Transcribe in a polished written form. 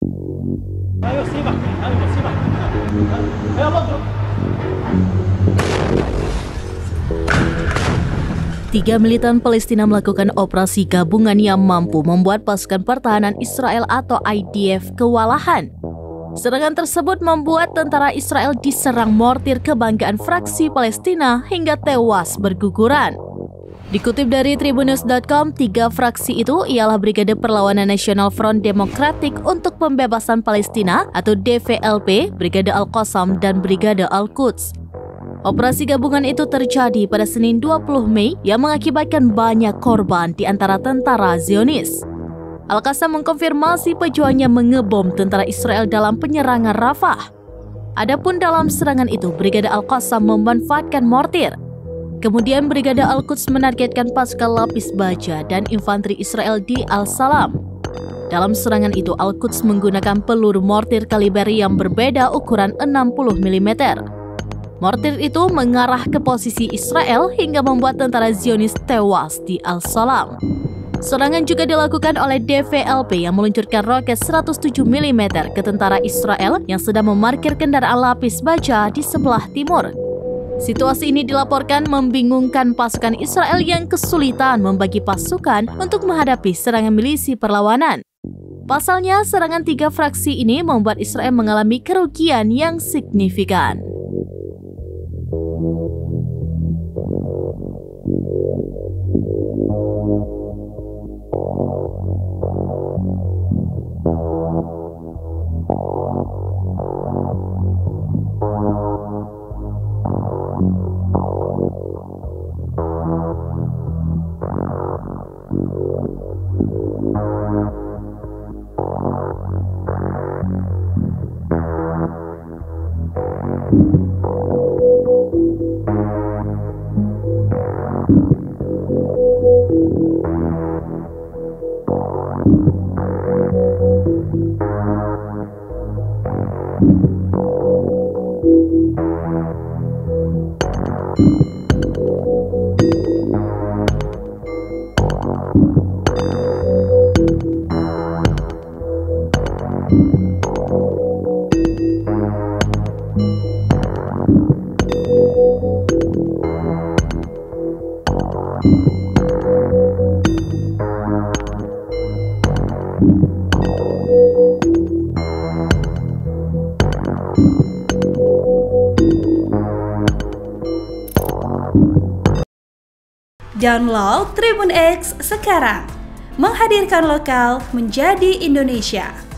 Ayo simak, ayo simak. Ayo bantu. Tiga militan Palestina melakukan operasi gabungan yang mampu membuat pasukan pertahanan Israel atau IDF kewalahan. Serangan tersebut membuat tentara Israel diserang mortir kebanggaan fraksi Palestina hingga tewas berguguran. Dikutip dari Tribunnews.com, tiga fraksi itu ialah Brigade Perlawanan Nasional Front Demokratik untuk Pembebasan Palestina atau DVLP, Brigade Al-Qassam, dan Brigade Al-Quds. Operasi gabungan itu terjadi pada Senin 20 Mei yang mengakibatkan banyak korban di antara tentara Zionis. Al-Qassam mengkonfirmasi pejuangnya mengebom tentara Israel dalam penyerangan Rafah. Adapun dalam serangan itu, Brigade Al-Qassam memanfaatkan mortir. Kemudian Brigade Al-Quds menargetkan pasukan lapis baja dan infanteri Israel di Al-Salam. Dalam serangan itu, Al-Quds menggunakan peluru mortir kaliber yang berbeda ukuran 60 mm. Mortir itu mengarah ke posisi Israel hingga membuat tentara Zionis tewas di Al-Salam. Serangan juga dilakukan oleh DVLP yang meluncurkan roket 107 mm ke tentara Israel yang sedang memarkir kendaraan lapis baja di sebelah timur. Situasi ini dilaporkan membingungkan pasukan Israel yang kesulitan membagi pasukan untuk menghadapi serangan milisi perlawanan. Pasalnya, serangan tiga fraksi ini membuat Israel mengalami kerugian yang signifikan. Download Tribun X sekarang, menghadirkan lokal menjadi Indonesia.